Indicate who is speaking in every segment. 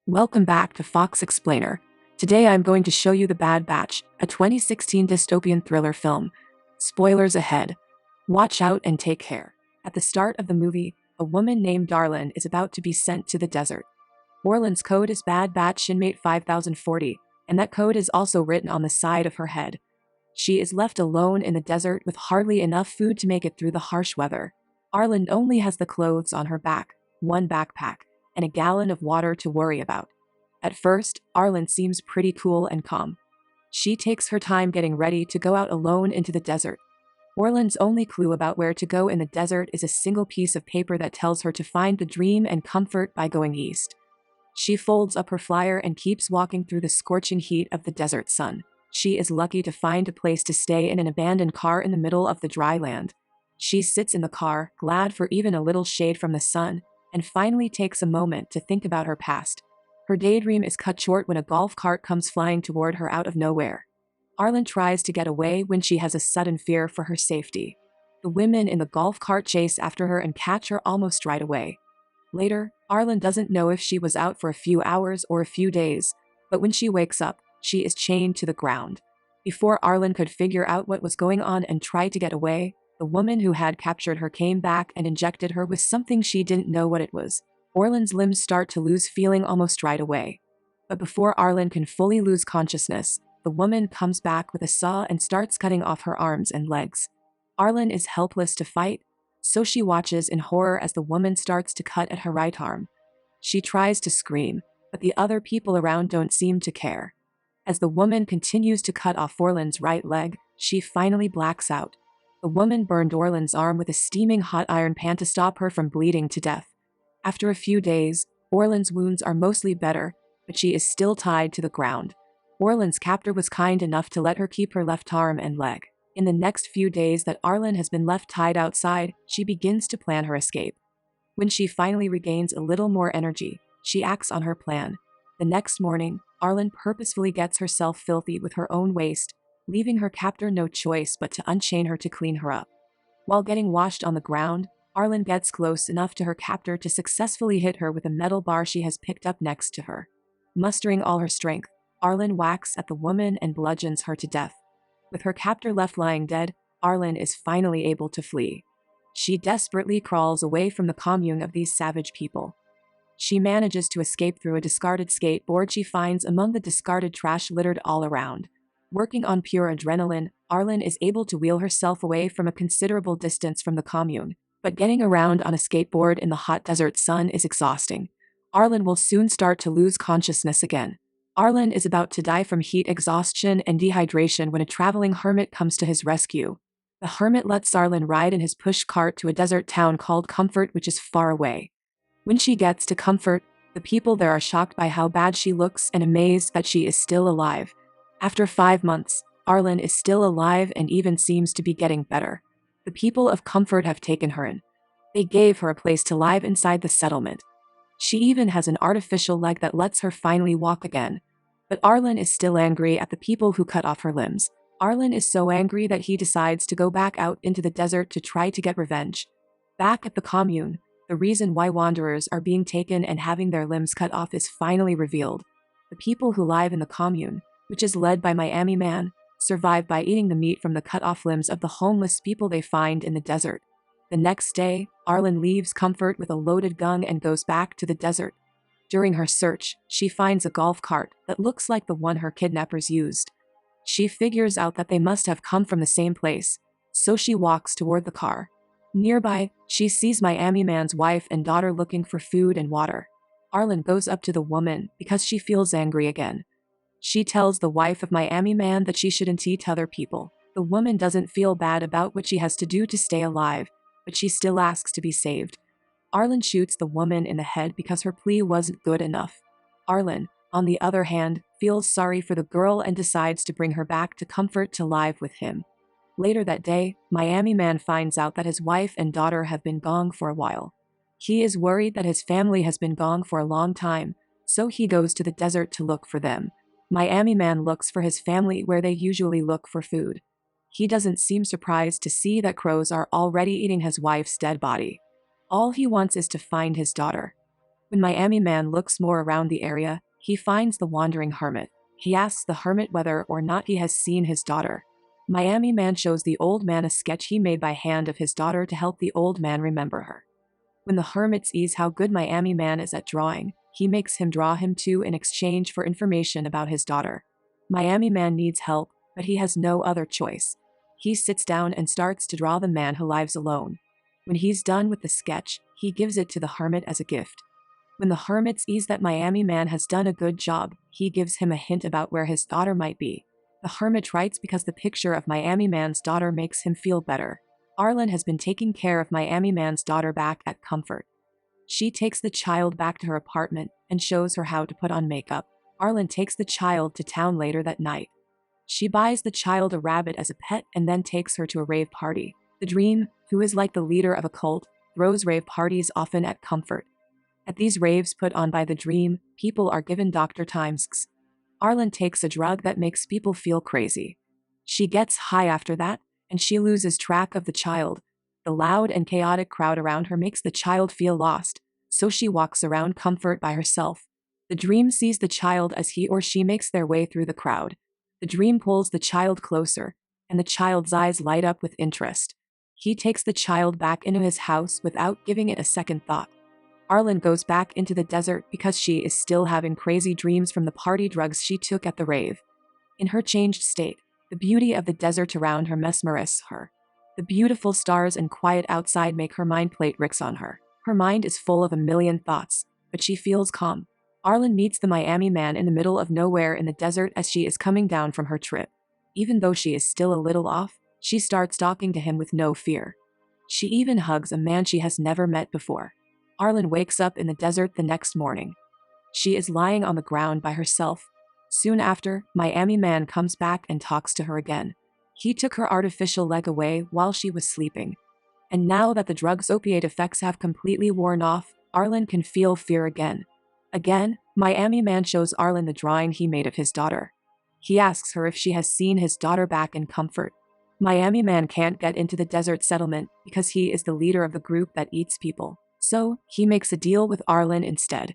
Speaker 1: Welcome back to Fox Explainer. Today I'm going to show you The Bad Batch, a 2016 dystopian thriller film. Spoilers ahead. Watch out and take care. At the start of the movie, a woman named Darlin is about to be sent to the desert. Orlin's code is Bad Batch Inmate 5040, and that code is also written on the side of her head. She is left alone in the desert with hardly enough food to make it through the harsh weather. Arlen only has the clothes on her back, one backpack, and a gallon of water to worry about. At first, Arlen seems pretty cool and calm. She takes her time getting ready to go out alone into the desert. Orlin's only clue about where to go in the desert is a single piece of paper that tells her to find the dream and comfort by going east. She folds up her flyer and keeps walking through the scorching heat of the desert sun. She is lucky to find a place to stay in an abandoned car in the middle of the dry land. She sits in the car, glad for even a little shade from the sun, and finally takes a moment to think about her past. Her daydream is cut short when a golf cart comes flying toward her out of nowhere. Arlen tries to get away when she has a sudden fear for her safety. The women in the golf cart chase after her and catch her almost right away. Later, Arlen doesn't know if she was out for a few hours or a few days, but when she wakes up, she is chained to the ground. Before Arlen could figure out what was going on and try to get away, the woman who had captured her came back and injected her with something she didn't know what it was. Orlin's limbs start to lose feeling almost right away. But before Arlen can fully lose consciousness, the woman comes back with a saw and starts cutting off her arms and legs. Arlen is helpless to fight, so she watches in horror as the woman starts to cut at her right arm. She tries to scream, but the other people around don't seem to care. As the woman continues to cut off Orlin's right leg, she finally blacks out. The woman burned Orlin's arm with a steaming hot iron pan to stop her from bleeding to death. After a few days, Orlin's wounds are mostly better, but she is still tied to the ground. Orlin's captor was kind enough to let her keep her left arm and leg. In the next few days that Arlen has been left tied outside, she begins to plan her escape. When she finally regains a little more energy, she acts on her plan. The next morning, Arlen purposefully gets herself filthy with her own waste, leaving her captor no choice but to unchain her to clean her up. While getting washed on the ground, Arlen gets close enough to her captor to successfully hit her with a metal bar she has picked up next to her. Mustering all her strength, Arlen whacks at the woman and bludgeons her to death. With her captor left lying dead, Arlen is finally able to flee. She desperately crawls away from the commune of these savage people. She manages to escape through a discarded skateboard she finds among the discarded trash littered all around. Working on pure adrenaline, Arlen is able to wheel herself away from a considerable distance from the commune, but getting around on a skateboard in the hot desert sun is exhausting. Arlen will soon start to lose consciousness again. Arlen is about to die from heat exhaustion and dehydration when a traveling hermit comes to his rescue. The hermit lets Arlen ride in his push cart to a desert town called Comfort, which is far away. When she gets to Comfort, the people there are shocked by how bad she looks and amazed that she is still alive. After 5 months, Arlen is still alive and even seems to be getting better. The people of Comfort have taken her in. They gave her a place to live inside the settlement. She even has an artificial leg that lets her finally walk again. But Arlen is still angry at the people who cut off her limbs. Arlen is so angry that he decides to go back out into the desert to try to get revenge. Back at the commune, the reason why wanderers are being taken and having their limbs cut off is finally revealed. The people who live in the commune, which is led by Miami Man, survive by eating the meat from the cut-off limbs of the homeless people they find in the desert. The next day, Arlen leaves Comfort with a loaded gun and goes back to the desert. During her search, she finds a golf cart that looks like the one her kidnappers used. She figures out that they must have come from the same place, so she walks toward the car. Nearby, she sees Miami Man's wife and daughter looking for food and water. Arlen goes up to the woman because she feels angry again. She tells the wife of Miami Man that she shouldn't eat other people. The woman doesn't feel bad about what she has to do to stay alive, but she still asks to be saved. Arlen shoots the woman in the head because her plea wasn't good enough. Arlen, on the other hand, feels sorry for the girl and decides to bring her back to Comfort to live with him. Later that day, Miami Man finds out that his wife and daughter have been gone for a while. He is worried that his family has been gone for a long time, so he goes to the desert to look for them. Miami Man looks for his family where they usually look for food. He doesn't seem surprised to see that crows are already eating his wife's dead body. All he wants is to find his daughter. When Miami Man looks more around the area, he finds the wandering hermit. He asks the hermit whether or not he has seen his daughter. Miami Man shows the old man a sketch he made by hand of his daughter to help the old man remember her. When the hermit sees how good Miami Man is at drawing, he makes him draw him too in exchange for information about his daughter. Miami Man needs help, but he has no other choice. He sits down and starts to draw the man who lives alone. When he's done with the sketch, he gives it to the hermit as a gift. When the hermit sees that Miami Man has done a good job, he gives him a hint about where his daughter might be. The hermit writes because the picture of Miami Man's daughter makes him feel better. Arlen has been taking care of Miami Man's daughter back at Comfort. She takes the child back to her apartment and shows her how to put on makeup. Arlen takes the child to town later that night. She buys the child a rabbit as a pet and then takes her to a rave party. The Dream, who is like the leader of a cult, throws rave parties often at Comfort. At these raves put on by the Dream, people are given Dr. Timesks. Arlen takes a drug that makes people feel crazy. She gets high after that, and she loses track of the child. The loud and chaotic crowd around her makes the child feel lost, so she walks around Comfort by herself. The Dream sees the child as he or she makes their way through the crowd. The Dream pulls the child closer, and the child's eyes light up with interest. He takes the child back into his house without giving it a second thought. Arlen goes back into the desert because she is still having crazy dreams from the party drugs she took at the rave. In her changed state, the beauty of the desert around her mesmerizes her. The beautiful stars and quiet outside make her mind play tricks on her. Her mind is full of a million thoughts, but she feels calm. Arlen meets the Miami Man in the middle of nowhere in the desert as she is coming down from her trip. Even though she is still a little off, she starts talking to him with no fear. She even hugs a man she has never met before. Arlen wakes up in the desert the next morning. She is lying on the ground by herself. Soon after, Miami Man comes back and talks to her again. He took her artificial leg away while she was sleeping. And now that the drug's opiate effects have completely worn off, Arlen can feel fear again. Again, Miami Man shows Arlen the drawing he made of his daughter. He asks her if she has seen his daughter back in Comfort. Miami Man can't get into the desert settlement because he is the leader of the group that eats people. So, he makes a deal with Arlen instead.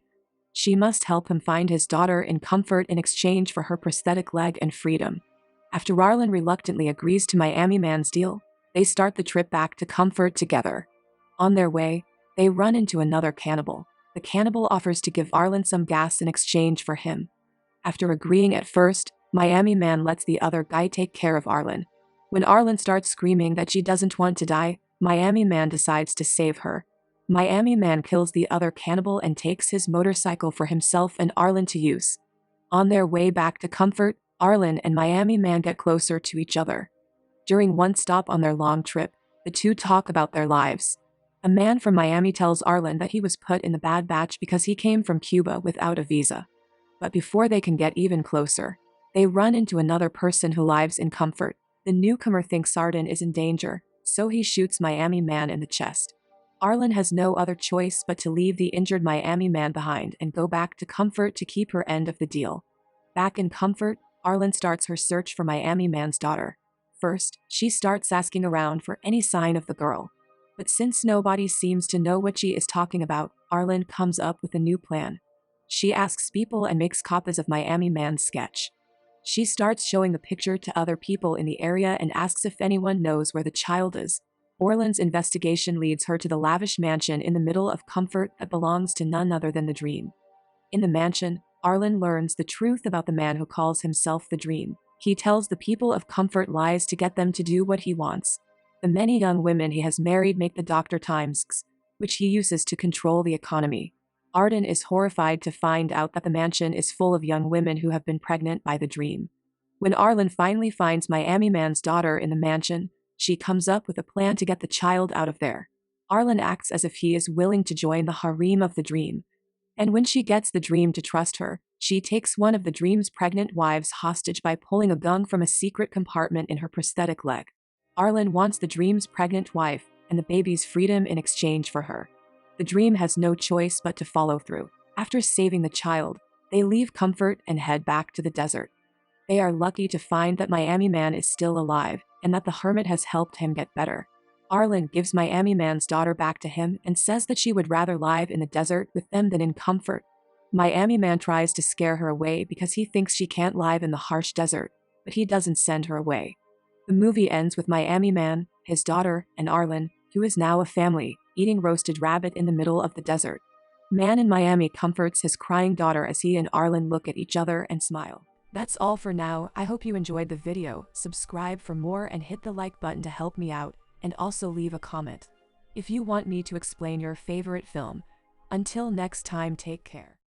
Speaker 1: She must help him find his daughter in Comfort in exchange for her prosthetic leg and freedom. After Arlen reluctantly agrees to Miami Man's deal, they start the trip back to Comfort together. On their way, they run into another cannibal. The cannibal offers to give Arlen some gas in exchange for him. After agreeing at first, Miami Man lets the other guy take care of Arlen. When Arlen starts screaming that she doesn't want to die, Miami Man decides to save her. Miami Man kills the other cannibal and takes his motorcycle for himself and Arlen to use. On their way back to Comfort, Arlen and Miami Man get closer to each other. During one stop on their long trip, the two talk about their lives. A man from Miami tells Arlen that he was put in the bad batch because he came from Cuba without a visa. But before they can get even closer, they run into another person who lives in Comfort. The newcomer thinks Arden is in danger, so he shoots Miami Man in the chest. Arlen has no other choice but to leave the injured Miami Man behind and go back to Comfort to keep her end of the deal. Back in Comfort, Arlen starts her search for Miami Man's daughter. First, she starts asking around for any sign of the girl. But since nobody seems to know what she is talking about, Arlen comes up with a new plan. She asks people and makes copies of Miami Man's sketch. She starts showing the picture to other people in the area and asks if anyone knows where the child is. Arlen's investigation leads her to the lavish mansion in the middle of Comfort that belongs to none other than the Dream. In the mansion, Arlen learns the truth about the man who calls himself the Dream. He tells the people of Comfort lies to get them to do what he wants. The many young women he has married make the Dr. Timesks, which he uses to control the economy. Arden is horrified to find out that the mansion is full of young women who have been pregnant by the Dream. When Arlen finally finds Miami Man's daughter in the mansion, she comes up with a plan to get the child out of there. Arlen acts as if he is willing to join the harem of the Dream. And when she gets the Dream to trust her, she takes one of the Dream's pregnant wives hostage by pulling a gun from a secret compartment in her prosthetic leg. Arlen wants the Dream's pregnant wife and the baby's freedom in exchange for her. The Dream has no choice but to follow through. After saving the child, they leave Comfort and head back to the desert. They are lucky to find that Miami Man is still alive and that the hermit has helped him get better. Arlen gives Miami Man's daughter back to him and says that she would rather live in the desert with them than in comfort. Miami Man tries to scare her away because he thinks she can't live in the harsh desert, but he doesn't send her away. The movie ends with Miami Man, his daughter, and Arlen, who is now a family, eating roasted rabbit in the middle of the desert. Man in Miami comforts his crying daughter as he and Arlen look at each other and smile. That's all for now. I hope you enjoyed the video. Subscribe for more and hit the like button to help me out, and also leave a comment if you want me to explain your favorite film. Until next time, take care.